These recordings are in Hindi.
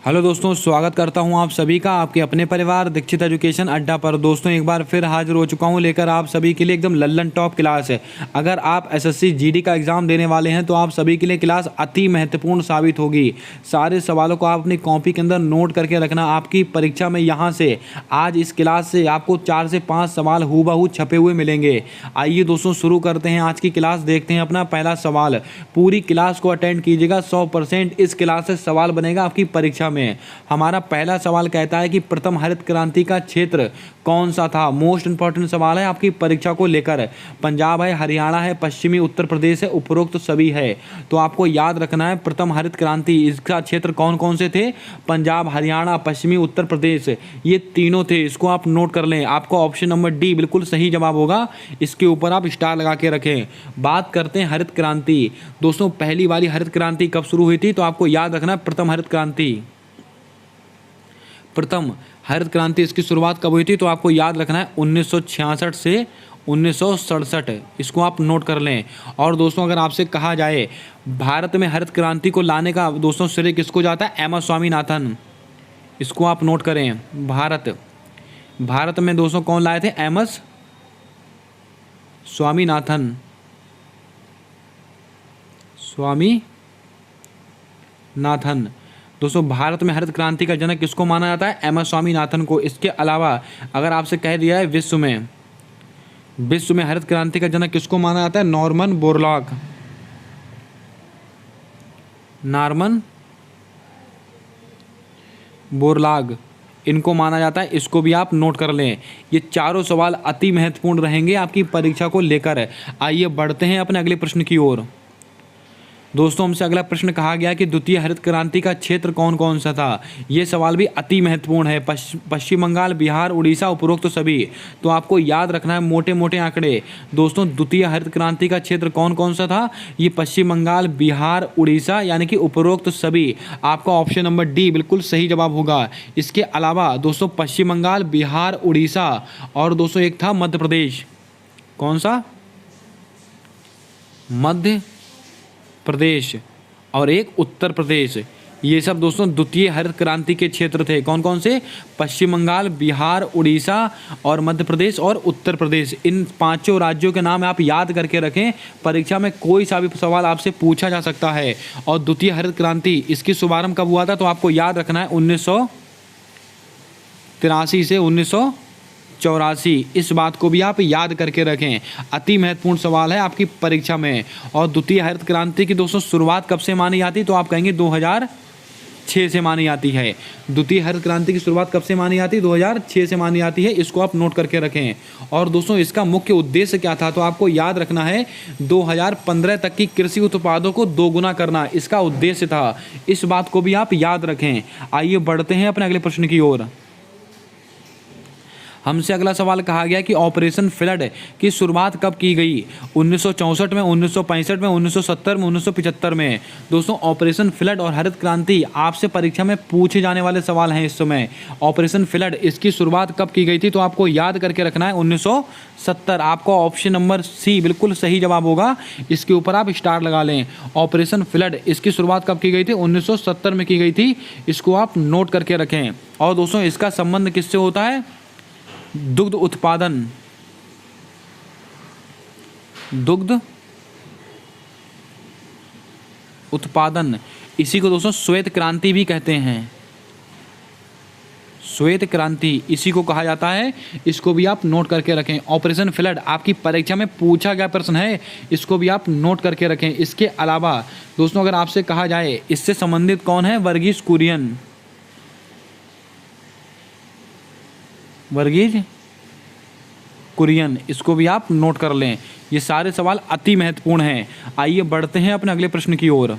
हेलो दोस्तों, स्वागत करता हूं आप सभी का आपके अपने परिवार दीक्षित एजुकेशन अड्डा पर। दोस्तों एक बार फिर हाजिर हो चुका हूं लेकर आप सभी के लिए एकदम लल्लन टॉप क्लास है। अगर आप एसएससी जीडी का एग्ज़ाम देने वाले हैं तो आप सभी के लिए क्लास अति महत्वपूर्ण साबित होगी। सारे सवालों को आप अपनी कॉपी के अंदर नोट करके रखना। आपकी परीक्षा में यहाँ से आज इस क्लास से आपको 4 से 5 सवाल हूबहू छपे हुए मिलेंगे। आइए दोस्तों शुरू करते हैं आज की क्लास। देखते हैं अपना पहला सवाल। पूरी क्लास को अटेंड कीजिएगा, 100% इस क्लास से सवाल बनेगा आपकी परीक्षा में। हमारा पहला सवाल कहता है कि प्रथम हरित क्रांति का क्षेत्र कौन सा था। मोस्ट इंपॉर्टेंट सवाल है आपकी परीक्षा को लेकर। पंजाब है, हरियाणा है, पश्चिमी उत्तर प्रदेश है, उपरोक्त सभी है। तो आपको याद रखना है प्रथम हरित क्रांति इसका क्षेत्र कौन कौन से थे। पंजाब, हरियाणा, पश्चिमी उत्तर प्रदेश, ये तीनों थे। इसको आप नोट कर लें। आपको ऑप्शन नंबर डी बिल्कुल सही जवाब होगा। इसके ऊपर आप स्टार लगा के रखें। बात करते हैं हरित क्रांति। दोस्तों पहली वाली हरित क्रांति कब शुरू हुई थी, तो आपको याद रखना है प्रथम हरित क्रांति। प्रथम हरित क्रांति इसकी शुरुआत कब हुई थी, तो आपको याद रखना है 1966 से 1967। इसको आप नोट कर लें। और दोस्तों अगर आपसे कहा जाए भारत में हरित क्रांति को लाने का दोस्तों श्रेय किसको जाता है, एम एस स्वामीनाथन। इसको आप नोट करें। भारत में दोस्तों कौन लाए थे, एम एस स्वामीनाथन। दोस्तों भारत में हरित क्रांति का जनक किसको माना जाता है, एम एस स्वामीनाथन को। इसके अलावा अगर आपसे कह दिया है विश्व में हरित क्रांति का जनक किसको माना जाता है, नॉर्मन बोरलॉग इनको माना जाता है। इसको भी आप नोट कर लें। ये चारों सवाल अति महत्वपूर्ण रहेंगे आपकी परीक्षा को लेकर। आइए बढ़ते हैं अपने अगले प्रश्न की ओर। दोस्तों हमसे अगला प्रश्न कहा गया कि द्वितीय हरित क्रांति का क्षेत्र कौन कौन सा था। ये सवाल भी अति महत्वपूर्ण है। पश्चिम बंगाल, बिहार, उड़ीसा, उपरोक्त सभी। तो आपको याद रखना है मोटे मोटे आंकड़े। दोस्तों द्वितीय हरित क्रांति का क्षेत्र कौन कौन सा था, ये पश्चिम बंगाल, बिहार, उड़ीसा यानी कि उपरोक्त सभी। आपका ऑप्शन नंबर डी बिल्कुल सही जवाब होगा। इसके अलावा दोस्तों पश्चिम बंगाल, बिहार, उड़ीसा और दोस्तों एक था मध्य प्रदेश। कौन सा, मध्य प्रदेश और एक उत्तर प्रदेश। ये सब दोस्तों द्वितीय हरित क्रांति के क्षेत्र थे। कौन कौन से, पश्चिम बंगाल, बिहार, उड़ीसा और मध्य प्रदेश और उत्तर प्रदेश। इन पांचों राज्यों के नाम आप याद करके रखें। परीक्षा में कोई सा भी सवाल आपसे पूछा जा सकता है। और द्वितीय हरित क्रांति इसकी शुभारंभ कब हुआ था, तो आपको याद रखना है 1983 से 1984। इस बात को भी आप याद करके रखें। अति महत्वपूर्ण सवाल है आपकी परीक्षा में। और द्वितीय हरित क्रांति की दोस्तों शुरुआत कब से मानी जाती है, तो आप कहेंगे 2006 से मानी जाती है। द्वितीय हरित क्रांति की शुरुआत कब से मानी जाती है, 2006 से मानी जाती है। इसको आप नोट करके रखें। और दोस्तों इसका मुख्य उद्देश्य क्या था, तो आपको याद रखना है 2015 तक की कृषि उत्पादों को दोगुना करना इसका उद्देश्य था। इस बात को भी आप याद रखें। आइए बढ़ते हैं अपने अगले प्रश्न की ओर। हमसे अगला सवाल कहा गया कि ऑपरेशन फ्लड की शुरुआत कब की गई, 1964 में, 1965 में, 1970 में, 1975 में। दोस्तों ऑपरेशन फ्लड और हरित क्रांति आपसे परीक्षा में पूछे जाने वाले सवाल हैं इस समय। ऑपरेशन फ्लड इसकी शुरुआत कब की गई थी, तो आपको याद करके रखना है 1970। आपका ऑप्शन नंबर सी बिल्कुल सही जवाब होगा। इसके ऊपर आप स्टार लगा लें। ऑपरेशन फ्लड इसकी शुरुआत कब की गई थी, 1970 में की गई थी। इसको आप नोट करके रखें। और दोस्तों इसका संबंध किससे होता है, दुग्ध उत्पादन। इसी को दोस्तों श्वेत क्रांति भी कहते हैं। श्वेत क्रांति इसी को कहा जाता है। इसको भी आप नोट करके रखें। ऑपरेशन फ्लड आपकी परीक्षा में पूछा गया प्रश्न है। इसको भी आप नोट करके रखें। इसके अलावा दोस्तों अगर आपसे कहा जाए इससे संबंधित कौन है, वर्गीज कुरियन। इसको भी आप नोट कर लें। ये सारे सवाल अति महत्वपूर्ण हैं। आइए बढ़ते हैं अपने अगले प्रश्न की ओर।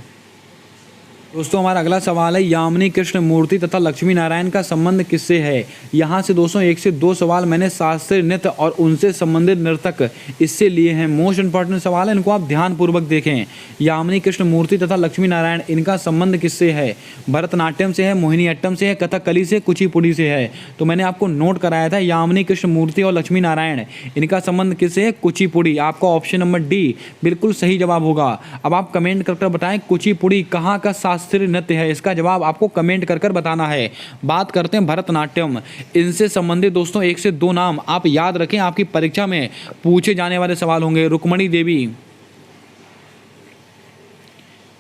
दोस्तों हमारा अगला सवाल है यामिनी कृष्ण मूर्ति तथा लक्ष्मी नारायण का संबंध किससे है। यहाँ से दोस्तों 1 से 2 सवाल मैंने शास्त्रीय नृत्य और उनसे संबंधित नर्तक इससे लिए हैं। मोस्ट इंपॉर्टेंट सवाल है, इनको आप ध्यानपूर्वक देखें। यामिनी कृष्ण मूर्ति तथा लक्ष्मी नारायण इनका संबंध किससे है, भरतनाट्यम से है, मोहिनीअट्टम से है, कथकली से, कुचिपुड़ी से है। तो मैंने आपको नोट कराया था यामिनी कृष्ण मूर्ति और लक्ष्मी नारायण इनका संबंध किससे है, कुचिपुड़ी। आपका ऑप्शन नंबर डी बिल्कुल सही जवाब होगा। अब आप कमेंट करके बताएं कुचिपुड़ी कहाँ का शास्त्रीय नृत्य है? इसका जवाब आपको कमेंट कर कर बताना है। बात करते हैं भरतनाट्यम, इनसे संबंधित दोस्तों 1 से 2 नाम आप याद रखें, आपकी परीक्षा में पूछे जाने वाले सवाल होंगे। रुक्मणी देवी,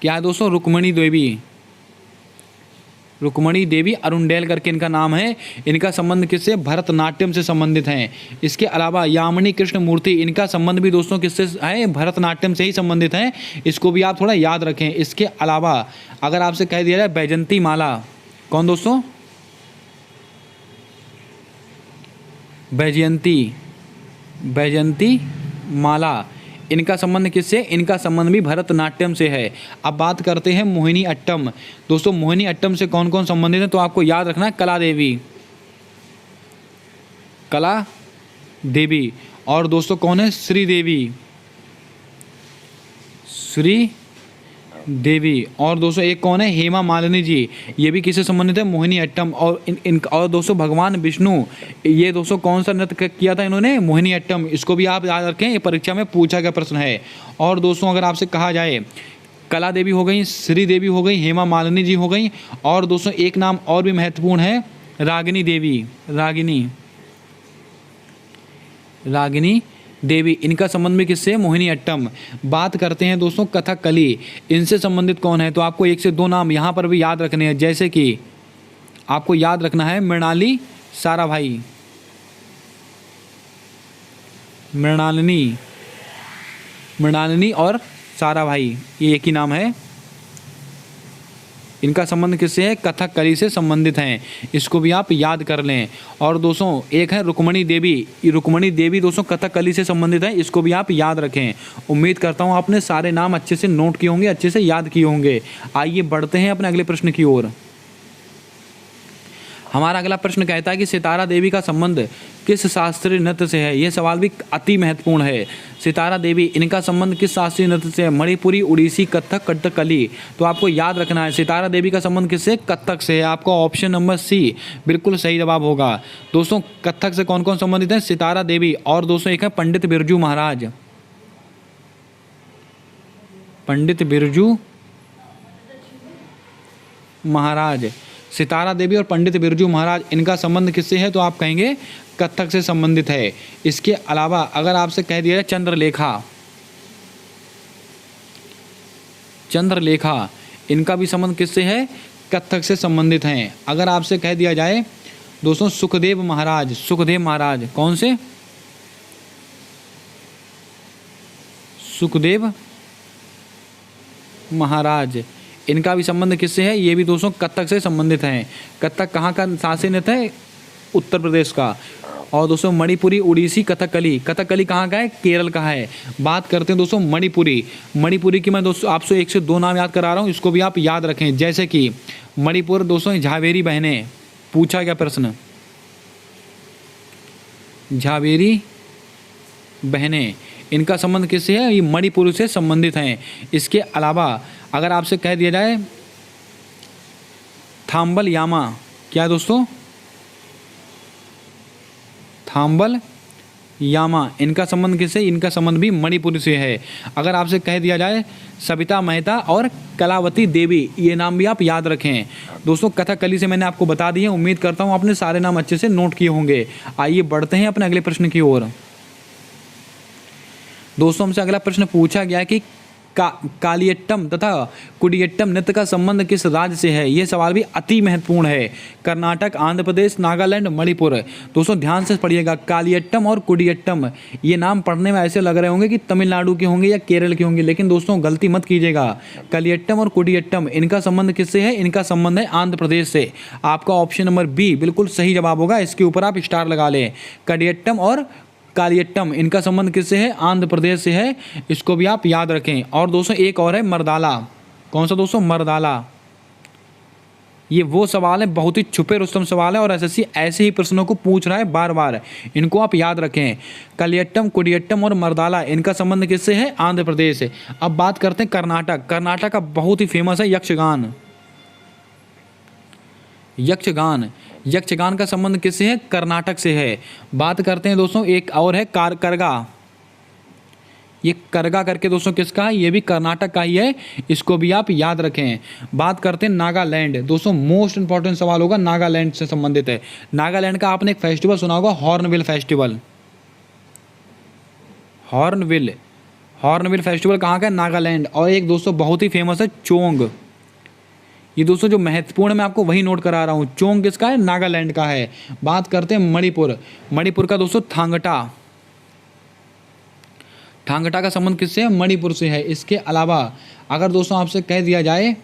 क्या है दोस्तों? रुक्मणी देवी, रुक्मणी देवी अरुंडेल करके इनका नाम है। इनका संबंध किससे? भरतनाट्यम से संबंधित हैं। इसके अलावा यामिनी कृष्ण मूर्ति, इनका संबंध भी दोस्तों किससे है? भरतनाट्यम से ही संबंधित हैं। इसको भी आप थोड़ा याद रखें। इसके अलावा अगर आपसे कह दिया जाए बैजंती माला, कौन दोस्तों? बैजयंती माला, इनका संबंध किससे? इनका संबंध भी भरतनाट्यम से है। अब बात करते हैं मोहिनी अट्टम। दोस्तों मोहिनी अट्टम से कौन कौन संबंधित है? तो आपको याद रखना है कला देवी, और दोस्तों कौन है? श्री देवी, और दोस्तों एक कौन है? हेमा मालिनी जी, ये भी किससे संबंधित है? मोहिनी अट्टम। और और दोस्तों भगवान विष्णु, ये दोस्तों कौन सा नृत्य किया था इन्होंने? मोहिनी अट्टम। इसको भी आप याद रखें, ये परीक्षा में पूछा गया प्रश्न है। और दोस्तों अगर आपसे कहा जाए कला देवी हो गई, श्री देवी हो गई, हेमा मालिनी जी हो गई, और दोस्तों एक नाम और भी महत्वपूर्ण है, रागिनी देवी, इनका संबंध भी किससे? मोहिनी अट्टम। बात करते हैं दोस्तों कथकली, इनसे संबंधित कौन है? तो आपको 1 से 2 नाम यहाँ पर भी याद रखने हैं, जैसे कि आपको याद रखना है मृणालिनी और साराभाई, ये एक ही नाम है। इनका संबंध किससे है? कथकली से संबंधित हैं। इसको भी आप याद कर लें। और दोस्तों एक है रुक्मणी देवी दोस्तों कथकली से संबंधित है। इसको भी आप याद रखें। उम्मीद करता हूँ आपने सारे नाम अच्छे से नोट किए होंगे, अच्छे से याद किए होंगे। आइए बढ़ते हैं अपने अगले प्रश्न की ओर। हमारा अगला प्रश्न कहता है कि सितारा देवी का संबंध किस शास्त्रीय नृत्य से है? यह सवाल भी अति महत्वपूर्ण है। सितारा देवी, इनका संबंध किस शास्त्रीय नृत्य से है? मणिपुरी, उड़ीसी, कथक, कथकली। तो आपको याद रखना है सितारा देवी का संबंध किससे? कथक से है। आपका ऑप्शन नंबर सी बिल्कुल सही जवाब होगा। दोस्तों कथक से कौन कौन संबंधित है? सितारा देवी, और दोस्तों एक है पंडित बिरजू महाराज। सितारा देवी और पंडित बिरजू महाराज, इनका संबंध किससे है? तो आप कहेंगे कथक से संबंधित है। इसके अलावा अगर आपसे कह दिया जाए चंद्रलेखा, इनका भी संबंध किससे है? कथक से संबंधित हैं। अगर आपसे कह दिया जाए दोस्तों सुखदेव महाराज, कौन से? सुखदेव महाराज, इनका भी संबंध किससे है? ये भी दोस्तों कथक से संबंधित हैं। कथक कहाँ का शास्त्रीय नृत्य है? उत्तर प्रदेश का। और दोस्तों मणिपुरी, उड़ीसी, कथकली कहाँ का है? केरल का है। बात करते हैं दोस्तों मणिपुरी की मैं दोस्तों आपसे 1 से 2 नाम याद करा रहा हूँ, इसको भी आप याद रखें। जैसे कि मणिपुर दोस्तों झावेरी बहनें, पूछा गया प्रश्न, झावेरी बहनें, इनका संबंध किससे है? ये मणिपुर से संबंधित हैं। इसके अलावा अगर आपसे कह दिया जाए थाम्बल यामा, क्या दोस्तों? थाम्बल यामा, इनका संबंध किससे? इनका संबंध भी मणिपुर से है। अगर आपसे कह दिया जाए सविता मेहता और कलावती देवी, ये नाम भी आप याद रखें। दोस्तों कथकली से मैंने आपको बता दिए। उम्मीद करता हूँ आपने सारे नाम अच्छे से नोट किए होंगे। आइए बढ़ते हैं अपने अगले प्रश्न की ओर। दोस्तों हमसे अगला प्रश्न पूछा गया कि कालियट्टम तथा कुडियट्टम नृत्य का संबंध किस राज्य से है? यह सवाल भी अति महत्वपूर्ण है। कर्नाटक, आंध्र प्रदेश, नागालैंड, मणिपुर। दोस्तों ध्यान से पढ़िएगा, कालियट्टम और कुडियट्टम, ये नाम पढ़ने में ऐसे लग रहे होंगे कि तमिलनाडु के होंगे या केरल के होंगे, लेकिन दोस्तों गलती मत कीजिएगा। कालियट्टम और कुडियट्टम, इनका संबंध किससे है? इनका संबंध है आंध्र प्रदेश से। आपका ऑप्शन नंबर बी बिल्कुल सही जवाब होगा। इसके ऊपर आप स्टार लगा लें। कालियट्टम और कालियट्टम, इनका संबंध किससे है? आंध्र प्रदेश से है। इसको भी आप याद रखें। और दोस्तों एक और है मर्दाला। कौन सा दोस्तों? मर्दाला। ये वो सवाल है, बहुत ही छुपे रुस्तम सवाल है, और एसएससी ऐसे ही प्रश्नों को पूछ रहा है बार बार। इनको आप याद रखें। कालियट्टम, कुडियट्टम और मर्दाला, इनका संबंध किससे है? आंध्र प्रदेश से। अब बात करते हैं कर्नाटक का बहुत ही फेमस है यक्षगान का संबंध किससे है? कर्नाटक से है। बात करते हैं दोस्तों एक और है करगा। ये करगा करके दोस्तों किसका है, ये भी कर्नाटक का ही है, इसको भी आप याद रखें। बात करते हैं नागालैंड। दोस्तों मोस्ट इंपॉर्टेंट सवाल होगा, नागालैंड से संबंधित है। नागालैंड का आपने एक फेस्टिवल सुना होगा, हॉर्नबिल फेस्टिवल। हॉर्नबिल फेस्टिवल कहाँ का है, नागालैंड। और एक दोस्तों बहुत ही फेमस है चोंग। ये दोस्तों जो महत्वपूर्ण मैं आपको वही नोट करा रहा हूँ, चोंग किसका है, नागालैंड का है। बात करते हैं मणिपुर। मणिपुर का दोस्तों थांगटा। थांगटा का संबंध किससे है, मणिपुर से है। इसके अलावा अगर दोस्तों आपसे कह दिया जाए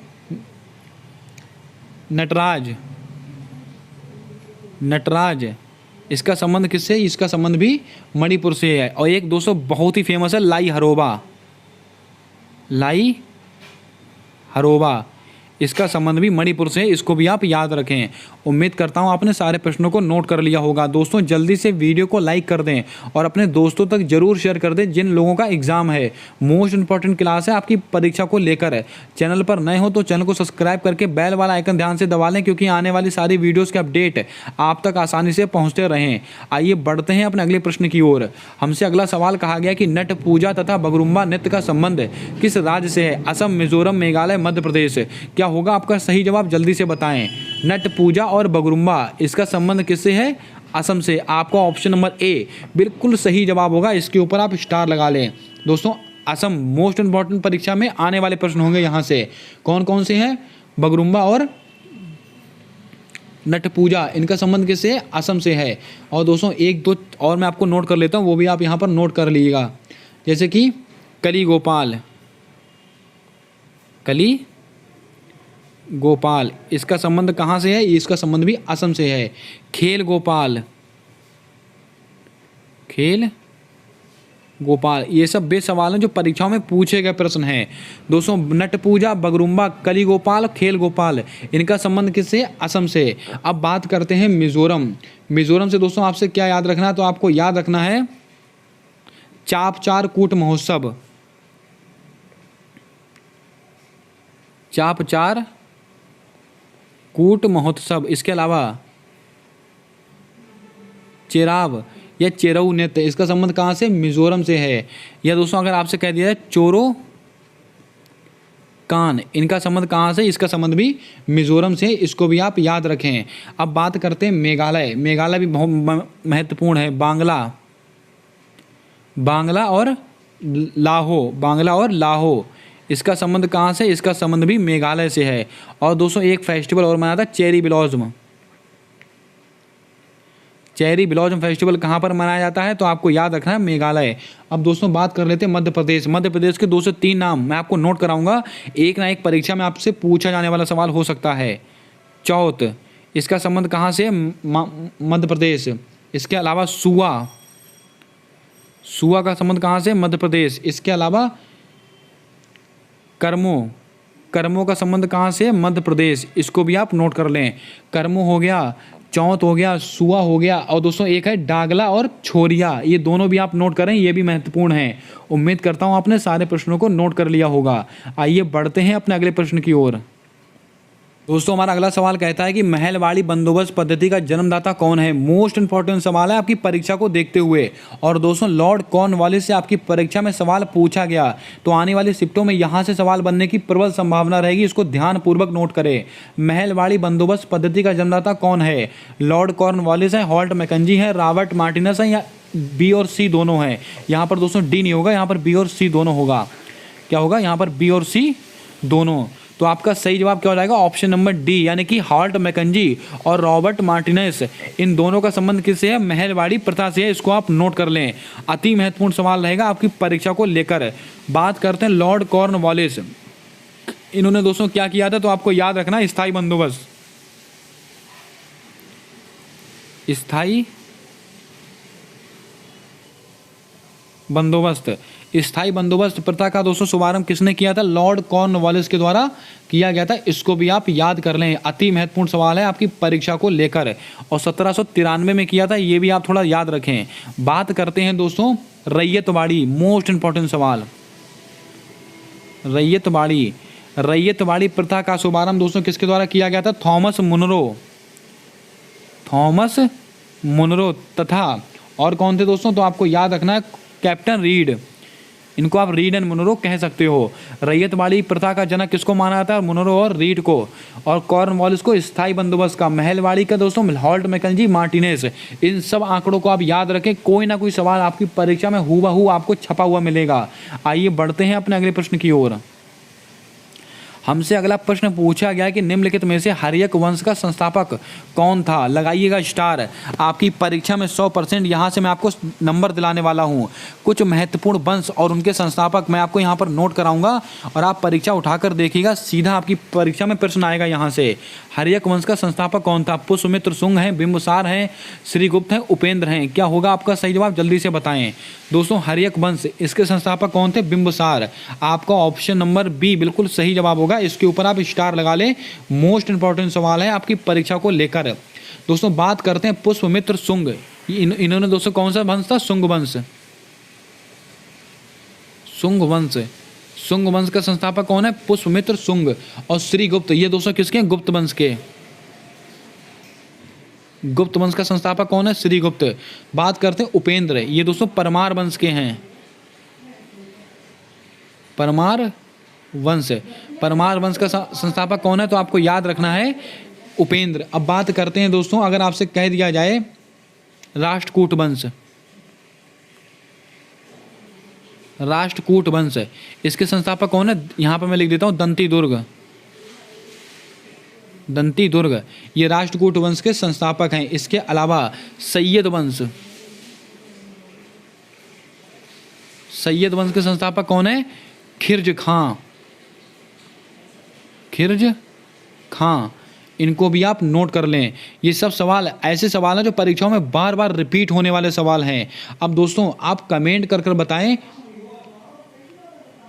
नटराज, इसका संबंध किससे, इसका संबंध भी मणिपुर से है। और एक दोस्तों बहुत ही फेमस है लाई हरोबा, इसका संबंध भी मणिपुर से है, इसको भी आप याद रखें। उम्मीद करता हूं आपने सारे प्रश्नों को नोट कर लिया होगा। दोस्तों जल्दी से वीडियो को लाइक कर दें और अपने दोस्तों तक जरूर शेयर कर दें जिन लोगों का एग्जाम है। मोस्ट इंपॉर्टेंट क्लास है आपकी परीक्षा को लेकर। चैनल पर नए हो तो चैनल को सब्सक्राइब करके बेल वाला आइकन ध्यान से दबा लें, क्योंकि आने वाली सारी वीडियोज़ के अपडेट आप तक आसानी से पहुँचते रहें। आइए बढ़ते हैं अपने अगले प्रश्न की ओर। हमसे अगला सवाल कहा गया कि नट पूजा तथा बगरुम्बा नृत्य का संबंध किस राज्य से है, असम, मिजोरम, मेघालय, मध्य प्रदेश। क्या होगा आपका सही जवाब, जल्दी से बताएं। नट पूजा और बगरुम्बा, इसका संबंध किससे है, असम से। आपका ऑप्शन नंबर ए बिल्कुल सही जवाब होगा, इसके ऊपर आप स्टार लगा लें। दोस्तों असम मोस्ट इंपॉर्टेंट परीक्षा में आने वाले प्रश्न होंगे यहाँ से। कौन कौन से हैं, बगरुम्बा और नट पूजा, इनका संबंध किससे है, असम से है। और दोस्तों एक दो और मैं आपको नोट कर लेता हूँ, वो भी आप यहाँ पर नोट कर लीजिएगा। जैसे कि कली गोपाल, इसका संबंध कहाँ से है, इसका संबंध भी असम से है। खेल गोपाल, ये सब बेस सवाल हैं जो परीक्षाओं में पूछे गए प्रश्न हैं। दोस्तों नट पूजा, बगरुम्बा, कली गोपाल, खेल गोपाल, इनका संबंध किससे, असम से। अब बात करते हैं मिजोरम से। दोस्तों आपसे क्या याद रखना है, तो आपको याद रखना है चापचार कूट महोत्सव। चापचार कूट महोत्सव, इसके अलावा चेराव या चेरऊ नृत्य, इसका संबंध कहाँ से, मिजोरम से है। या दोस्तों अगर आपसे कह दिया जाए चोरो कान, इनका संबंध कहाँ से, इसका संबंध भी मिजोरम से, इसको भी आप याद रखें। अब बात करते हैं मेघालय भी बहुत महत्वपूर्ण है। बांग्ला और लाहो, इसका संबंध कहाँ से, इसका संबंध भी मेघालय से है। और दोस्तों एक फेस्टिवल और मनाया था, चेरी ब्लॉसम फेस्टिवल कहाँ पर मनाया जाता है, तो आपको याद रखना है मेघालय। अब दोस्तों बात कर लेते हैं मध्य प्रदेश के 2 से 3 नाम मैं आपको नोट कराऊंगा, एक ना एक परीक्षा में आपसे पूछा जाने वाला सवाल हो सकता है। चौथ, इसका संबंध कहाँ से, मध्य प्रदेश। इसके अलावा सुआ का संबंध कहाँ से, मध्य प्रदेश। इसके अलावा कर्मों का संबंध कहाँ से, मध्य प्रदेश, इसको भी आप नोट कर लें। कर्मो हो गया, चौथ हो गया, सुआ हो गया, और दोस्तों एक है डागला और छोरिया, ये दोनों भी आप नोट करें, ये भी महत्वपूर्ण है। उम्मीद करता हूँ आपने सारे प्रश्नों को नोट कर लिया होगा। आइए बढ़ते हैं अपने अगले प्रश्न की ओर। दोस्तों हमारा अगला सवाल कहता है कि महलवाड़ी बंदोबस्त पद्धति का जन्मदाता कौन है। मोस्ट इंपॉर्टेंट सवाल है आपकी परीक्षा को देखते हुए। और दोस्तों लॉर्ड कॉर्नवालिस से आपकी परीक्षा में सवाल पूछा गया, तो आने वाली शिफ्टों में यहाँ से सवाल बनने की प्रबल संभावना रहेगी, इसको ध्यानपूर्वक नोट करें। महलवाड़ी बंदोबस्त पद्धति का जन्मदाता कौन है, लॉर्ड कॉर्नवालिस है, हॉल्ट मैकेंजी है, रॉबर्ट मार्टिनस है, या बी और सी दोनों हैं। यहाँ पर दोस्तों डी नहीं होगा, यहाँ पर बी और सी दोनों होगा। क्या होगा, यहाँ पर बी और सी दोनों। तो आपका सही जवाब क्या हो जाएगा, ऑप्शन नंबर डी, यानी कि हॉल्ट मैकेंजी और रॉबर्ट मार्टिनेस, इन दोनों का संबंध किससे है, महलवाड़ी प्रथा से है। इसको आप नोट कर लें, अति महत्वपूर्ण सवाल रहेगा आपकी परीक्षा को लेकर। बात करते हैं लॉर्ड कॉर्नवालिस, इन्होंने दोस्तों क्या किया था, तो आपको याद रखना स्थायी स्थायी बंदोबस्त प्रथा का दोस्तों शुभारंभ किसने किया था, लॉर्ड कॉर्नवालिस के द्वारा किया गया था। इसको भी आप याद कर लें, अति महत्वपूर्ण सवाल है आपकी परीक्षा को लेकर, और 1793 में किया था, ये भी आप थोड़ा याद रखें। बात करते हैं दोस्तों रैयतवाड़ी, मोस्ट इंपॉर्टेंट सवाल। रैयतवाड़ी प्रथा का शुभारंभ दोस्तों किसके द्वारा किया गया था, थॉमस मुनरो तथा और कौन थे दोस्तों, तो आपको याद रखना है कैप्टन रीड। इनको आप रीड एंड मुनरो कह सकते हो। रैयतवाड़ी प्रथा का जनक किसको माना जाता है? मुनरो और रीड को। और कॉर्नवालिस को स्थायी बंदोबस्त का। महलवाड़ी का दोस्तों हॉल्ट मैकेंजी मार्टिनेज। इन सब आंकड़ों को आप याद रखें, कोई ना कोई सवाल आपकी परीक्षा में हूबहू आपको छपा हुआ मिलेगा। आइए बढ़ते हैं अपने अगले प्रश्न की ओर। हमसे अगला प्रश्न पूछा गया कि निम्नलिखित में से हर्यक वंश का संस्थापक कौन था? लगाइएगा स्टार। आपकी परीक्षा में 100% यहाँ से मैं आपको नंबर दिलाने वाला हूँ। कुछ महत्वपूर्ण वंश और उनके संस्थापक मैं आपको यहाँ पर नोट कराऊंगा और आप परीक्षा उठाकर देखिएगा, सीधा आपकी परीक्षा में प्रश्न आएगा यहाँ से। हर्यक वंश का संस्थापक कौन था? पुष्यमित्र शुंग हैं, बिंबिसार हैं, श्रीगुप्त हैं, उपेंद्र हैं। क्या होगा आपका सही जवाब? जल्दी से बताएं दोस्तों। हर्यक वंश, इसके संस्थापक कौन थे? बिंबिसार। आपका ऑप्शन नंबर बी बिल्कुल सही जवाब होगा। इसके ऊपर आप स्टार लगा लें, मोस्ट इंपॉर्टेंट सवाल है आपकी परीक्षा को लेकर। दोस्तों बात करते हैं पुष्यमित्र शुंग। इन्होंने दोस्तों कौन सा वंश था? शुंग वंश। शुंग वंश, शुंग वंश का संस्थापक कौन है? पुष्यमित्र शुंग। और श्रीगुप्त, ये दोस्तों किसके? गुप्त वंश के। गुप्त वंश का संस्थापक कौन है? श्रीगुप्त। बात करते हैं उपेंद्र, ये दोस्तों परमार वंश के हैं। परमार वंश, परमार वंश का संस्थापक कौन है? तो आपको याद रखना है उपेंद्र। अब बात करते हैं दोस्तों, अगर आपसे कह दिया जाए राष्ट्रकूट वंश, राष्ट्रकूट वंश, इसके संस्थापक कौन है? यहाँ पर मैं लिख देता हूँ दंती दुर्ग। दंती दुर्ग, ये राष्ट्रकूट वंश के संस्थापक हैं। इसके अलावा सैयद वंश, सैयद वंश के संस्थापक कौन है? खिर्ज खां। खिर्ज खां, इनको भी आप नोट कर लें। ये सब सवाल ऐसे सवाल हैं जो परीक्षाओं में बार बार रिपीट होने वाले सवाल हैं। अब दोस्तों आप कमेंट कर कर बताएं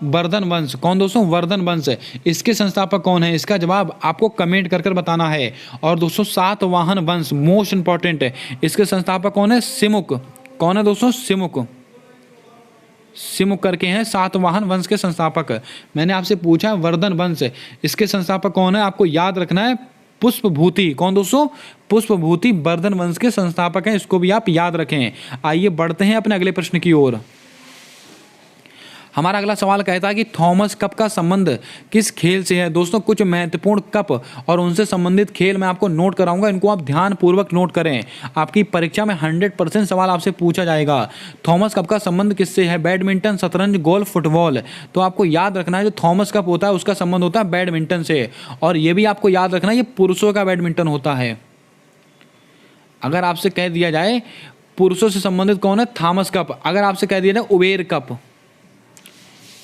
वर्धन वंश कौन? दोस्तों वर्धन वंश, इसके संस्थापक कौन है? इसका जवाब आपको कमेंट कर कर बताना है। और दोस्तों सातवाहन वंश, मोस्ट इंपॉर्टेंट है, इसके संस्थापक कौन है? सिमुक। कौन है दोस्तों? सिमुक। सिमुक करके हैं सातवाहन वंश के संस्थापक। मैंने आपसे पूछा वर्धन वंश, इसके संस्थापक कौन है? आपको याद रखना है पुष्पभूति। कौन दोस्तों? पुष्पभूति वर्धन वंश के संस्थापक हैं, इसको भी आप याद रखें। आइए बढ़ते हैं अपने अगले प्रश्न की ओर। हमारा अगला सवाल कहता है कि थॉमस कप का संबंध किस खेल से है? दोस्तों कुछ महत्वपूर्ण कप और उनसे संबंधित खेल मैं आपको नोट कराऊंगा, इनको आप ध्यानपूर्वक नोट करें। आपकी परीक्षा में 100% सवाल आपसे पूछा जाएगा। थॉमस कप का संबंध किससे है? बैडमिंटन, शतरंज, गोल्फ, फुटबॉल। तो आपको याद रखना है जो थॉमस कप होता है उसका संबंध होता है बैडमिंटन से। और ये भी आपको याद रखना है ये पुरुषों का बैडमिंटन होता है। अगर आपसे कह दिया जाए पुरुषों से संबंधित कौन है? Thomas cup. अगर आपसे कह दिया जाए उबेर कप,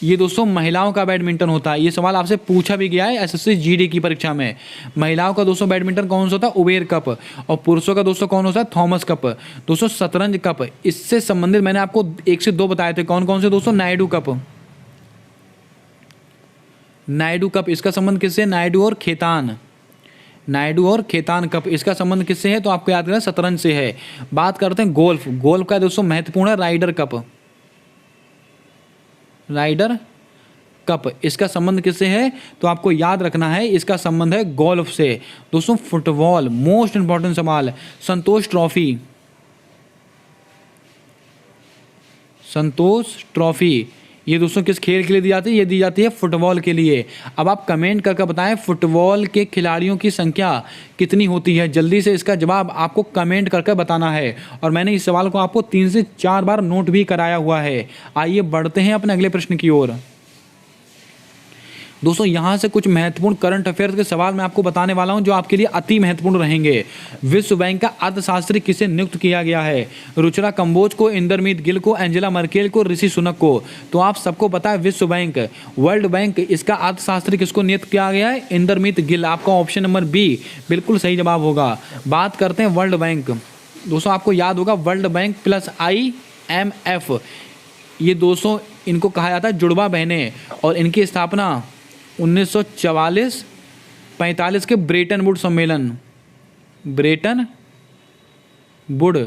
ये दोस्तों महिलाओं का बैडमिंटन होता है। ये सवाल आपसे पूछा भी गया है एसएससी जीडी की परीक्षा में। महिलाओं का दोस्तों बैडमिंटन कौन सा होता है? Uber cup. और पुरुषों का दोस्तों कौन होता है? Thomas cup. दोस्तों शतरंज कप, इससे संबंधित मैंने आपको 1 से 2 बताए थे। कौन कौन से दोस्तों? नायडू कप। नायडू कप, इसका संबंध किससे? नायडू और खेतान। नायडू और खेतान कप, इसका संबंध किससे है? तो आपको याद रखना शतरंज से है। बात करते हैं गोल्फ। गोल्फ का दोस्तों महत्वपूर्ण है राइडर कप। राइडर कप, इसका संबंध किससे है? तो आपको याद रखना है इसका संबंध है गोल्फ से। दोस्तों फुटबॉल, मोस्ट इंपॉर्टेंट सवाल, संतोष ट्रॉफी। संतोष ट्रॉफी ये दोस्तों किस खेल के लिए दी जाती है? ये दी जाती है फुटबॉल के लिए। अब आप कमेंट करके बताएं फुटबॉल के खिलाड़ियों की संख्या कितनी होती है? जल्दी से इसका जवाब आपको कमेंट करके बताना है। और मैंने इस सवाल को आपको 3 से 4 बार नोट भी कराया हुआ है। आइए बढ़ते हैं अपने अगले प्रश्न की ओर। दोस्तों यहाँ से कुछ महत्वपूर्ण करंट अफेयर्स के सवाल मैं आपको बताने वाला हूं जो आपके लिए अति महत्वपूर्ण रहेंगे। विश्व बैंक का अर्थशास्त्री किसे नियुक्त किया गया है? रुचिरा कंबोज को, इंदरमीत गिल को, एंजेला मर्केल को, ऋषि सुनक को। तो आप सबको पता है विश्व बैंक, वर्ल्ड बैंक, इसका अर्थशास्त्री किसको नियुक्त किया गया है? इंदरमीत गिल। आपका ऑप्शन नंबर बी बिल्कुल सही जवाब होगा। बात करते हैं वर्ल्ड बैंक। दोस्तों आपको याद होगा वर्ल्ड बैंक प्लस IMF, ये दोस्तों इनको कहा जाता है जुड़वा बहनें। और इनकी स्थापना 1944-45 के ब्रेटन वुड सम्मेलन, ब्रेटन वुड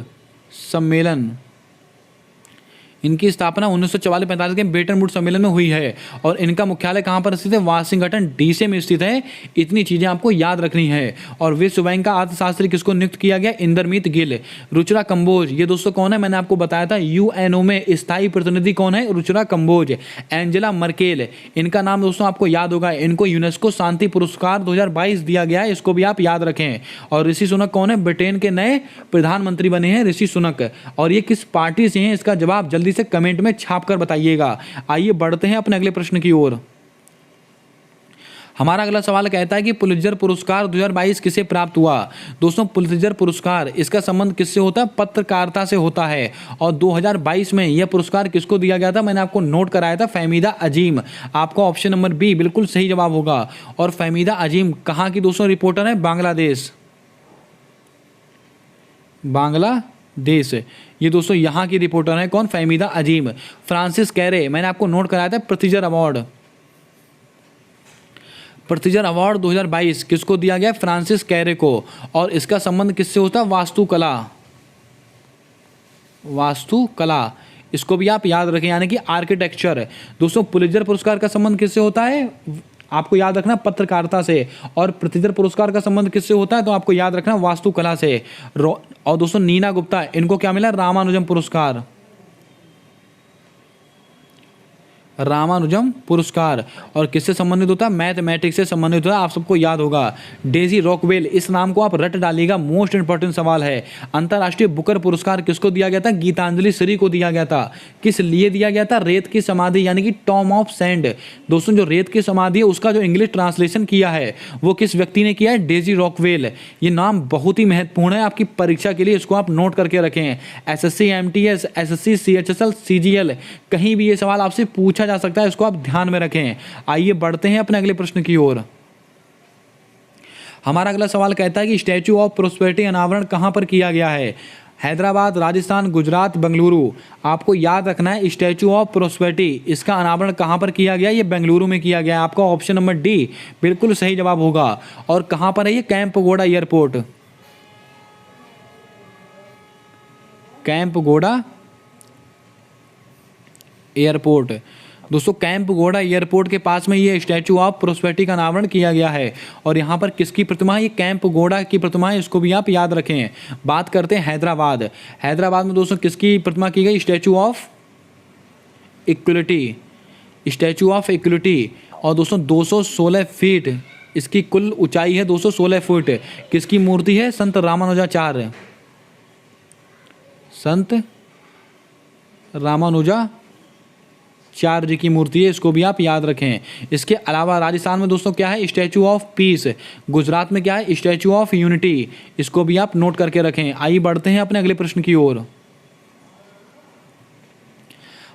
सम्मेलन, इनकी स्थापना 1944-45 के ब्रेटन वुड्स सम्मेलन में हुई है। और इनका मुख्यालय कहाँ पर स्थित है? वाशिंगटन डीसी में स्थित है। इतनी चीज़ें आपको याद रखनी है। और विश्व बैंक का अर्थशास्त्री किसको नियुक्त किया गया? इंदरमीत गिल। रुचिरा कंबोज, ये दोस्तों कौन है? मैंने आपको बताया था यूएनओ में स्थायी प्रतिनिधि कौन है? रुचिरा कंबोज। एंजेला मर्केल, इनका नाम दोस्तों आपको याद होगा। इनको यूनेस्को शांति पुरस्कार 2022 दिया गया है, इसको भी आप याद रखें। और ऋषि सुनक कौन है? ब्रिटेन के नए प्रधानमंत्री बने हैं ऋषि सुनक। और ये किस पार्टी से हैं? इसका जवाब जल्दी से कमेंट में छाप कर बताइएगा। आइए बढ़ते हैं अपने अगले प्रश्न की ओर। हमारा अगला सवाल कहता है कि पुलित्जर पुरस्कार 2022 किसे प्राप्त हुआ? दोस्तों पुलित्जर पुरस्कार, इसका संबंध किससे होता है? पत्रकारिता से होता है। और 2022 में यह पुरस्कार किसको दिया गया था? मैंने आपको नोट कराया था, फहमीदा अजीम। आपका ऑप्शन नंबर बी बिल्कुल सही जवाब होगा। और फहमीदा अजीम कहाँ की दोस्तों रिपोर्टर है? बांग्लादेश। बांग्लादेश, ये दोस्तों यहाँ की रिपोर्टर है। कौन? फहमीदा अजीम। फ्रांसिस कैरे, मैंने आपको नोट कराया था, प्रित्जर अवार्ड। प्रित्जर अवार्ड 2022 किसको दिया गया? फ्रांसिस कैरे को। और इसका संबंध किससे होता है? वास्तुकला। वास्तुकला, इसको भी आप याद रखें, यानी कि आर्किटेक्चर। दोस्तों पुलित्जर पुरस्कार का संबंध किससे होता है? आपको याद रखना पत्रकारिता से। और प्रित्जर पुरस्कार का संबंध किससे होता है? तो आपको याद रखना वास्तुकला से। और दोस्तों नीना गुप्ता, इनको क्या मिला? रामानुजम पुरस्कार। रामानुजम पुरस्कार। और किससे संबंधित होता है? मैथमेटिक्स से संबंधित होता है, आप सबको याद होगा। डेजी रॉकवेल, इस नाम को आप रट डालिएगा, मोस्ट इंपॉर्टेंट सवाल है। अंतर्राष्ट्रीय बुकर पुरस्कार किसको दिया गया था? गीतांजलि श्री को दिया गया था। किस लिए दिया गया था? रेत की समाधि, यानी कि टॉम ऑफ सैंड। दोस्तों जो रेत की समाधि है उसका जो इंग्लिश ट्रांसलेशन किया है वो किस व्यक्ति ने किया है? Daisy Rockwell. ये नाम बहुत ही महत्वपूर्ण है आपकी परीक्षा के लिए, इसको आप नोट करके रखें। SSC MTS, SSC CHSL, CGL, कहीं भी ये सवाल आपसे पूछा जा सकता है, इसको आप ध्यान में रखें। आइए बढ़ते हैं अपने अगले प्रश्न की ओर। हमारा अगला सवाल कहता है कि स्टैच्यू ऑफ प्रोस्पेरिटी अनावरण कहां पर किया गया है? हैदराबाद, राजस्थान, गुजरात, बेंगलुरु। आपको याद रखना है स्टैच्यू ऑफ प्रोस्पेरिटी, इसका अनावरण कहां पर किया गया? ये बेंगलुरु में किया गया है। आपका ऑप्शन नंबर डी बिल्कुल सही जवाब होगा। और कहां पर है ये? कैंपगोड़ा एयरपोर्ट। कैंपगोड़ा एयरपोर्ट। दोस्तों कैंपगोड़ा एयरपोर्ट के पास में ये स्टैच्यू ऑफ प्रोस्पेरिटी का अनावरण किया गया है। और यहाँ पर किसकी प्रतिमा है? ये कैंपगोड़ा की प्रतिमा है, इसको भी आप याद रखें। बात करते हैं हैदराबाद। हैदराबाद में दोस्तों किसकी प्रतिमा की गई? Statue of equality. Statue of equality. और दोस्तों 216 फीट इसकी कुल ऊंचाई है, 216 फुट। किसकी मूर्ति है? संत रामानुजाचार्य। संत रामानुजाचार्य जी की मूर्ति है, इसको भी आप याद रखें। इसके अलावा राजस्थान में दोस्तों क्या है? Statue of peace. गुजरात में क्या है? स्टैच्यू ऑफ यूनिटी, इसको भी आप नोट करके रखें। आइए बढ़ते हैं अपने अगले प्रश्न की ओर।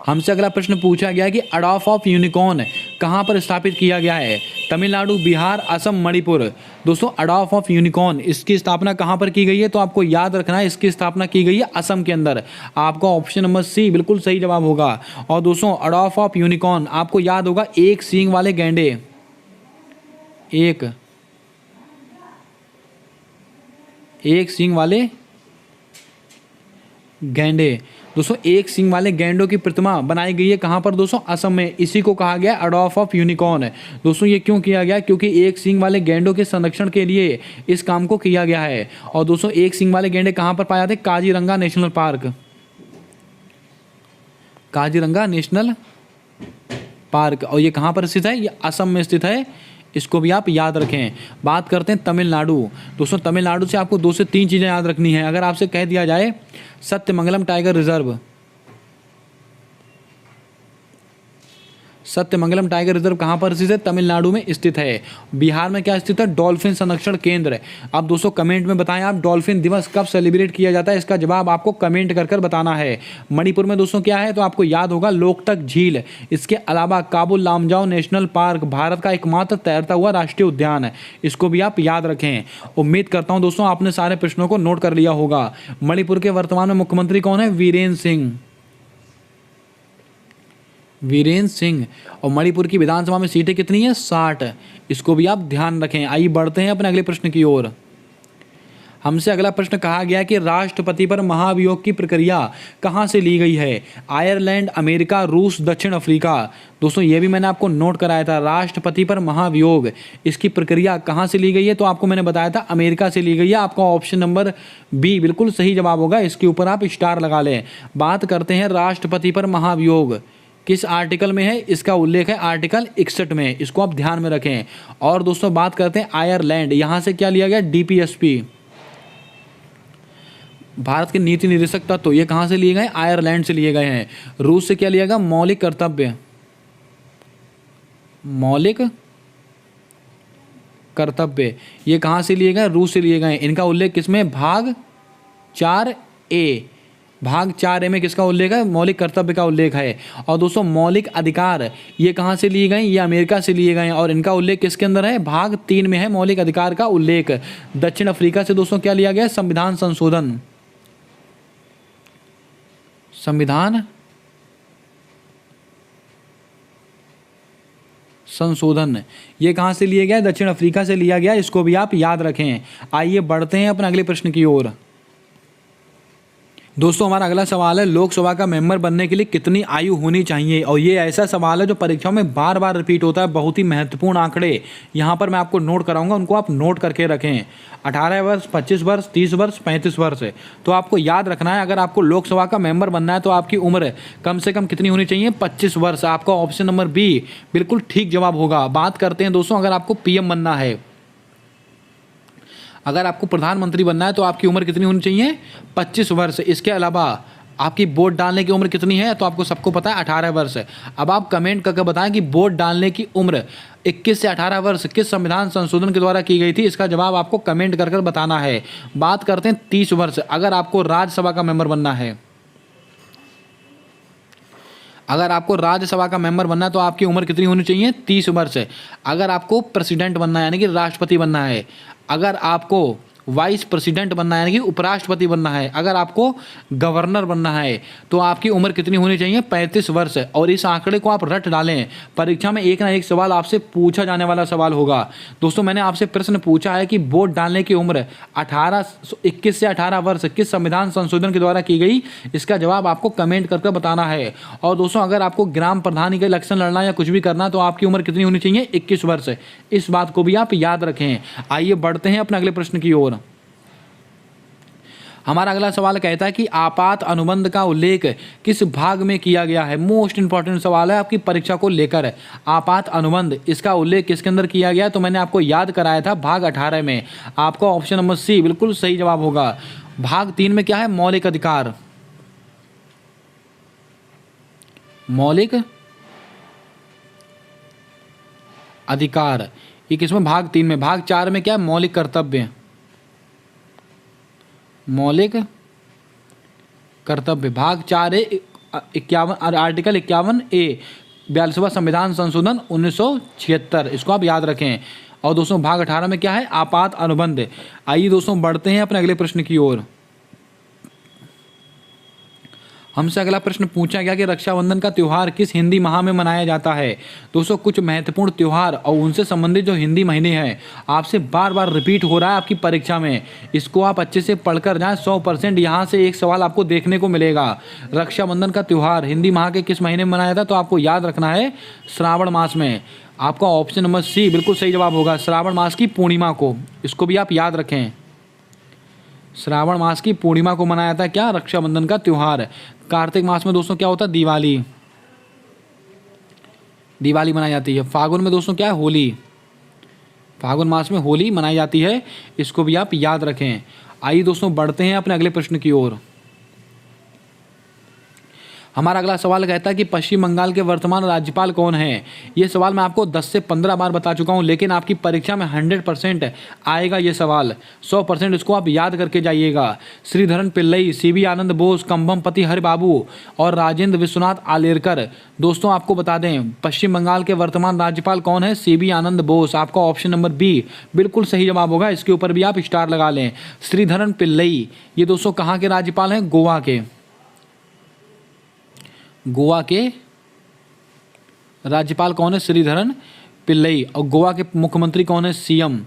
हमसे अगला प्रश्न पूछा गया कि अडॉल्फ ऑफ यूनिकॉर्न कहां पर स्थापित किया गया है? तमिलनाडु, बिहार, असम, मणिपुर। दोस्तों अडॉल्फ ऑफ यूनिकॉर्न इसकी स्थापना कहां पर की गई है? तो आपको याद रखना है इसकी स्थापना की गई है असम के अंदर। आपका ऑप्शन नंबर सी बिल्कुल सही जवाब होगा। और दोस्तों अडॉल्फ ऑफ यूनिकॉर्न आपको याद होगा, एक सींग वाले गैंडे। एक सींग वाले गैंडे। दोस्तों एक सींग वाले गैंडों की प्रतिमा बनाई गई है कहाँ पर? दोस्तों असम में। इसी को कहा गया अडॉल्फ ऑफ यूनिकॉर्न। दोस्तों ये क्यों किया गया? क्योंकि एक सींग वाले गैंडों के संरक्षण के लिए इस काम को किया गया है। और दोस्तों एक सींग वाले गैंडे कहाँ पर पाए जाते? Kaziranga national park. Kaziranga national park. और ये कहाँ पर स्थित है? ये असम में स्थित है, इसको भी आप याद रखें। बात करते हैं तमिलनाडु। दोस्तों तमिलनाडु से आपको 2 से 3 चीज़ें याद रखनी है। अगर आपसे कह दिया जाए Sathyamangalam tiger reserve, Sathyamangalam tiger reserve कहाँ पर स्थित है? तमिलनाडु में स्थित है। बिहार में क्या स्थित है? डॉल्फिन संरक्षण केंद्र। अब दोस्तों कमेंट में बताएं आप डॉल्फिन दिवस कब सेलिब्रेट किया जाता है? इसका जवाब आपको कमेंट कर बताना है। मणिपुर में दोस्तों क्या है? तो आपको याद होगा लोकटक झील। इसके अलावा काबुल लामजाओ नेशनल पार्क भारत का एकमात्र तैरता हुआ राष्ट्रीय उद्यान है, इसको भी आप याद रखें। उम्मीद करता हूँ दोस्तों आपने सारे प्रश्नों को नोट कर लिया होगा। मणिपुर के वर्तमान में मुख्यमंत्री कौन है? वीरेंद्र सिंह। वीरेंद्र सिंह। और मणिपुर की विधानसभा में सीटें कितनी है? 60। इसको भी आप ध्यान रखें। आइए बढ़ते हैं अपने अगले प्रश्न की ओर। हमसे अगला प्रश्न कहा गया कि राष्ट्रपति पर महाभियोग की प्रक्रिया कहाँ से ली गई है? आयरलैंड, अमेरिका, रूस, दक्षिण अफ्रीका। दोस्तों ये भी मैंने आपको नोट कराया था, राष्ट्रपति पर महाभियोग इसकी प्रक्रिया कहाँ से ली गई है? तो आपको मैंने बताया था अमेरिका से ली गई है। आपका ऑप्शन नंबर बी बिल्कुल सही जवाब होगा, इसके ऊपर आप स्टार लगा लें। बात करते हैं राष्ट्रपति पर महाभियोग किस आर्टिकल में है, इसका उल्लेख है आर्टिकल 61 में, इसको आप ध्यान में रखें। और दोस्तों बात करते हैं आयरलैंड, यहाँ से क्या लिया गया? डीपीएसपी, भारत के नीति निदेशक तत्व, ये कहाँ से लिए गए? आयरलैंड से लिए गए हैं। रूस से क्या लिया गया? मौलिक कर्तव्य, मौलिक कर्तव्य, ये कहाँ से लिए गए? रूस से लिए गए। इनका उल्लेख किसमें? भाग 4A, भाग 4A में किसका उल्लेख है? मौलिक कर्तव्य का उल्लेख है। और दोस्तों मौलिक अधिकार ये कहाँ से लिए गए? ये अमेरिका से लिए गए हैं। और इनका उल्लेख किसके अंदर है? भाग 3 में है मौलिक अधिकार का उल्लेख। दक्षिण अफ्रीका से दोस्तों क्या लिया गया? संविधान संशोधन, संविधान संशोधन, ये कहाँ से लिया गया? दक्षिण अफ्रीका से लिया गया, इसको भी आप याद रखें। आइए बढ़ते हैं अपने अगले प्रश्न की ओर। दोस्तों हमारा अगला सवाल है, लोकसभा का मेंबर बनने के लिए कितनी आयु होनी चाहिए? और ये ऐसा सवाल है जो परीक्षाओं में बार बार रिपीट होता है, बहुत ही महत्वपूर्ण आंकड़े यहाँ पर मैं आपको नोट कराऊंगा, उनको आप नोट करके रखें। 18 वर्ष, 25 वर्ष, 30 वर्ष, 35 वर्ष। तो आपको याद रखना है, अगर आपको लोकसभा का मेंबर बनना है तो आपकी उम्र कम से कम कितनी होनी चाहिए? 25 वर्ष। आपका ऑप्शन नंबर बी बिल्कुल ठीक जवाब होगा। बात करते हैं दोस्तों, अगर आपको पीएम बनना है, अगर आपको प्रधानमंत्री बनना है तो आपकी उम्र कितनी होनी चाहिए? 25 वर्ष। इसके अलावा आपकी वोट डालने की उम्र कितनी है? तो आपको सबको पता है 18 वर्ष। अब आप कमेंट करके बताएं कि वोट डालने की उम्र 21 से 18 वर्ष किस संविधान संशोधन के द्वारा की गई थी? इसका जवाब आपको कमेंट कर बताना है। बात करते हैं 30 वर्ष। अगर आपको राज्यसभा का मेंबर बनना है, अगर आपको राज्यसभा का मेंबर बनना है तो आपकी उम्र कितनी होनी चाहिए? 30 वर्ष। अगर आपको प्रेसिडेंट बनना है यानी कि राष्ट्रपति बनना है, अगर आपको वाइस प्रेसिडेंट बनना है यानी कि उपराष्ट्रपति बनना है, अगर आपको गवर्नर बनना है तो आपकी उम्र कितनी होनी चाहिए? 35 वर्ष। और इस आंकड़े को आप रट डालें, परीक्षा में एक ना एक सवाल आपसे पूछा जाने वाला सवाल होगा। दोस्तों मैंने आपसे प्रश्न पूछा है कि वोट डालने की उम्र 21 से 18 वर्ष किस संविधान संशोधन के द्वारा की गई? इसका जवाब आपको कमेंट करके बताना है। और दोस्तों अगर आपको ग्राम प्रधान का इलेक्शन लड़ना या कुछ भी करना तो आपकी उम्र कितनी होनी चाहिए? 21 वर्ष। इस बात को भी आप याद रखें। आइए बढ़ते हैं अपने अगले प्रश्न की ओर। हमारा अगला सवाल कहता है कि आपात अनुबंध का उल्लेख किस भाग में किया गया है? मोस्ट इंपॉर्टेंट सवाल है आपकी परीक्षा को लेकर। आपात अनुबंध इसका उल्लेख किसके अंदर किया गया? तो मैंने आपको याद कराया था भाग 18 में। आपका ऑप्शन नंबर सी बिल्कुल सही जवाब होगा। भाग 3 में क्या है? मौलिक अधिकार, मौलिक अधिकार, ये किसमें? भाग 3 में। भाग 4 में क्या है? मौलिक कर्तव्य, मौलिक कर्तव्य। भाग 4A 51 आर्टिकल 51A 42वां संविधान संशोधन 1976, इसको आप याद रखें। और दोस्तों भाग 18 में क्या है? आपात अनुबंध। आइए दोस्तों बढ़ते हैं अपने अगले प्रश्न की ओर। हमसे अगला प्रश्न पूछा गया कि रक्षाबंधन का त्यौहार किस हिंदी माह में मनाया जाता है? दोस्तों कुछ महत्वपूर्ण त्यौहार और उनसे संबंधित जो हिंदी महीने हैं आपसे बार बार रिपीट हो रहा है आपकी परीक्षा में, इसको आप अच्छे से पढ़कर जाएं। 100% यहाँ से एक सवाल आपको देखने को मिलेगा। रक्षाबंधन का त्यौहार हिंदी माह के किस महीने में मनाया था? तो आपको याद रखना है श्रावण मास में। आपका ऑप्शन नंबर सी बिल्कुल सही जवाब होगा, श्रावण मास की पूर्णिमा को। इसको भी आप याद रखें, श्रावण मास की पूर्णिमा को मनाया था क्या? रक्षाबंधन का त्यौहार। कार्तिक मास में दोस्तों क्या होता है? दिवाली, दिवाली मनाई जाती है। फागुन में दोस्तों क्या है? होली, फागुन मास में होली मनाई जाती है, इसको भी आप याद रखें। आइए दोस्तों बढ़ते हैं अपने अगले प्रश्न की ओर। हमारा अगला सवाल कहता है कि पश्चिम बंगाल के वर्तमान राज्यपाल कौन हैं? ये सवाल मैं आपको 10 से 15 बार बता चुका हूँ, लेकिन आपकी परीक्षा में 100% आएगा ये सवाल। 100% इसको आप याद करके जाइएगा। श्रीधरन पिल्लई, सीवी आनंद बोस, कंभमपति हरिबाबू और राजेंद्र विश्वनाथ आलेरकर। दोस्तों आपको बता दें पश्चिम बंगाल के वर्तमान राज्यपाल कौन है? सीवी आनंद बोस। आपका ऑप्शन नंबर बी बिल्कुल सही जवाब होगा, इसके ऊपर भी आप स्टार लगा लें। श्रीधरन पिल्लई ये दोस्तों कहाँ के राज्यपाल हैं? गोवा के, गोवा के राज्यपाल कौन है? श्रीधरन पिल्लई। और गोवा के मुख्यमंत्री कौन है? सीएम।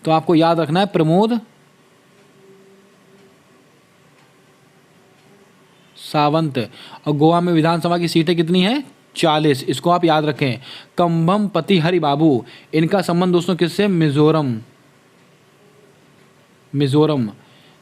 तो आपको याद रखना है प्रमोद सावंत। और गोवा में विधानसभा की सीटें कितनी हैं? 40। इसको आप याद रखें। कंभमपति हरि बाबू, इनका संबंध दोस्तों किससे? मिजोरम।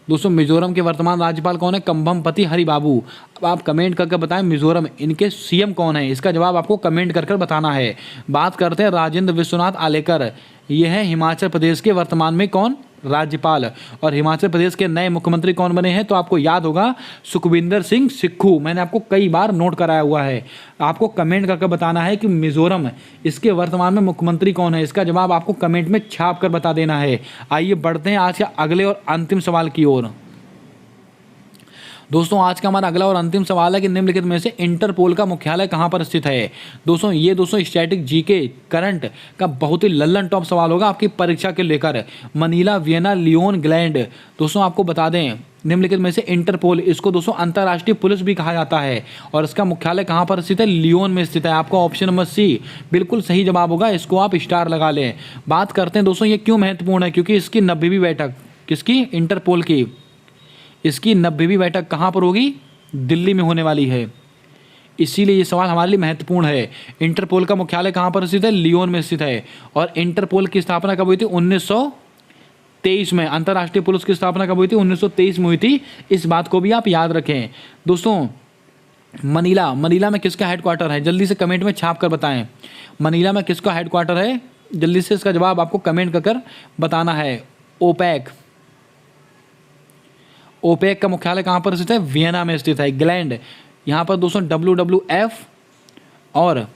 दोस्तों मिजोरम के वर्तमान राज्यपाल कौन है? कंभमपति हरि बाबू। अब आप कमेंट करके बताएं मिजोरम इनके सीएम कौन है, इसका जवाब आपको कमेंट कर बताना है। बात करते हैं राजेंद्र विश्वनाथ आलेकर, ये है हिमाचल प्रदेश के वर्तमान में कौन? राज्यपाल। और हिमाचल प्रदेश के नए मुख्यमंत्री कौन बने हैं? तो आपको याद होगा सुखविंदर सिंह सुक्खू। मैंने आपको कई बार नोट कराया हुआ है। आपको कमेंट करके बताना है कि मिजोरम इसके वर्तमान में मुख्यमंत्री कौन है, इसका जवाब आपको कमेंट में छाप कर बता देना है। आइए बढ़ते हैं आज के अगले और अंतिम सवाल की ओर। दोस्तों आज का हमारा अगला और अंतिम सवाल है कि निम्नलिखित में से इंटरपोल का मुख्यालय कहाँ पर स्थित है? दोस्तों ये स्टैटिक जीके करंट का बहुत ही लल्लन टॉप सवाल होगा आपकी परीक्षा के लेकर। Manila, Vienna, Lyon, Gland. दोस्तों आपको बता दें निम्नलिखित में से इंटरपोल, इसको दोस्तों अंतर्राष्ट्रीय पुलिस भी कहा जाता है और इसका मुख्यालय कहाँ पर स्थित है? लियोन में स्थित है। आपका ऑप्शन नंबर सी बिल्कुल सही जवाब होगा, इसको आप स्टार लगा लें। बात करते हैं दोस्तों ये क्यों महत्वपूर्ण है, क्योंकि इसकी 90वीं बैठक, किसकी? इंटरपोल की। इसकी 90वीं बैठक कहाँ पर होगी? दिल्ली में होने वाली है, इसीलिए ये सवाल हमारे लिए महत्वपूर्ण है। इंटरपोल का मुख्यालय कहाँ पर स्थित है? लियोन में स्थित है। और इंटरपोल की स्थापना कब हुई थी? 1923 में। अंतर्राष्ट्रीय पुलिस की स्थापना कब हुई थी? 1923 में हुई थी। इस बात को भी आप याद रखें। दोस्तों मनीला में किसका हेडक्वार्टर है? जल्दी से कमेंट में छाप कर बताएं। मनीला में किसका हेडक्वार्टर है? जल्दी से इसका जवाब आपको कमेंट कर बताना है। ओपेक का मुख्यालय कहाँ पर स्थित है? वियना में स्थित है। ग्लैंड, यहाँ पर दोस्तों WWF और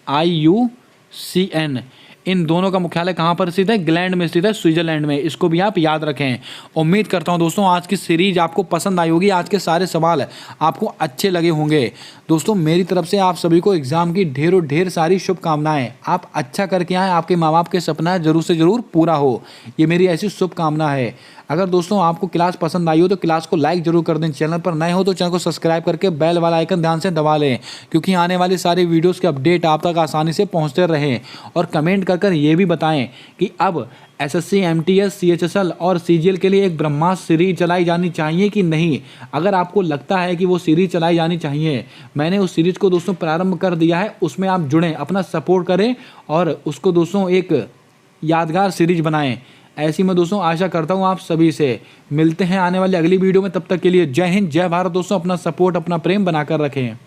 IUCN, इन दोनों का मुख्यालय कहाँ पर स्थित है? ग्लैंड में स्थित है, स्विट्जरलैंड में। इसको भी आप याद रखें। उम्मीद करता हूँ दोस्तों आज की सीरीज आपको पसंद आई होगी, आज के सारे सवाल आपको अच्छे लगे होंगे। दोस्तों मेरी तरफ से आप सभी को एग्जाम की ढेर सारी शुभकामनाएं। आप अच्छा करके आएँ, आपके माँ बाप के सपना जरूर से ज़रूर पूरा हो, ये मेरी ऐसी शुभकामना है। अगर दोस्तों आपको क्लास पसंद आई हो तो क्लास को लाइक जरूर कर दें। चैनल पर नए हो तो चैनल को सब्सक्राइब करके बेल वाला आइकन ध्यान से दबा लें, क्योंकि आने वाली सारी वीडियोस के अपडेट आप तक आसानी से पहुंचते रहें। और कमेंट कर ये भी बताएं कि अब SSC, MTS, CHSL और CGL के लिए एक ब्रह्मास्त्र सीरीज चलाई जानी चाहिए कि नहीं। अगर आपको लगता है कि वो सीरीज चलाई जानी चाहिए, मैंने उस सीरीज को दोस्तों प्रारंभ कर दिया है, उसमें आप जुड़ें, अपना सपोर्ट करें और उसको दोस्तों एक यादगार सीरीज बनाएं। ऐसी मैं दोस्तों आशा करता हूँ आप सभी से। मिलते हैं आने वाली अगली वीडियो में, तब तक के लिए जय हिंद, जय भारत। दोस्तों अपना सपोर्ट, अपना प्रेम बनाकर रखें।